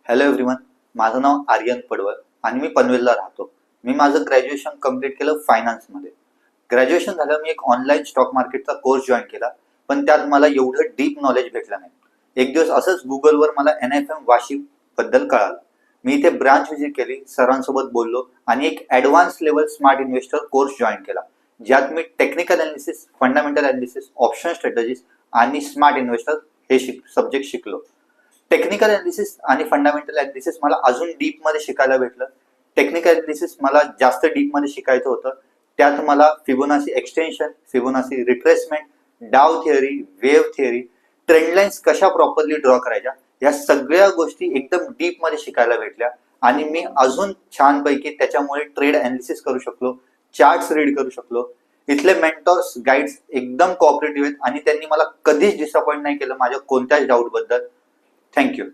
Hello everyone, माझं नाव आर्यन पडवळ आणि मी पनवेलला राहतो. मी माझं ग्रॅज्युएशन कंप्लीट केलं फायनान्समध्ये. ग्रॅज्युएशन झालं मी एक ऑनलाईन स्टॉक मार्केटचा कोर्स जॉईन केला, पण त्यात मला एवढं डीप नॉलेज भेटलं नाही. एक दिवस असंच गुगलवर मला NFM वाशी बद्दल कळालं. मी इथे ब्रांच व्हिजिट केली, सरांसोबत बोललो आणि एक advance level smart investor course join केला, ज्यात मी technical analysis, fundamental analysis, option strategies आणि स्मार्ट इन्व्हेस्टर हे सब्जेक्ट शिकलो. टेक्निकल अनालिसिस आणि फंडामेंटल अनालिसिस मला अजून डीप मध्ये शिकायला भेटलं. टेक्निकल अनालिसिस मला जास्त डीप मध्ये शिकायचं होतं. त्यात मला फिबोनाची एक्सटेन्शन, फिबोनाची रिट्रेसमेंट, डाव theory, wave theory, trend lines कशा प्रॉपरली ड्रॉ करायच्या, या सगळ्या गोष्टी एकदम डीप मध्ये शिकायला भेटल्या आणि मी अजून छानपैकी त्याच्यामुळे ट्रेड अनालिसिस करू शकलो, चार्ट्स रीड करू शकलो. इथले मेंटॉर्स, गाईड्स एकदम कोऑपरेटिव्ह आहेत आणि त्यांनी मला कधीच डिसअपॉइंट नाही केलं माझ्या कोणत्याच डाऊट बद्दल. थँक्यू.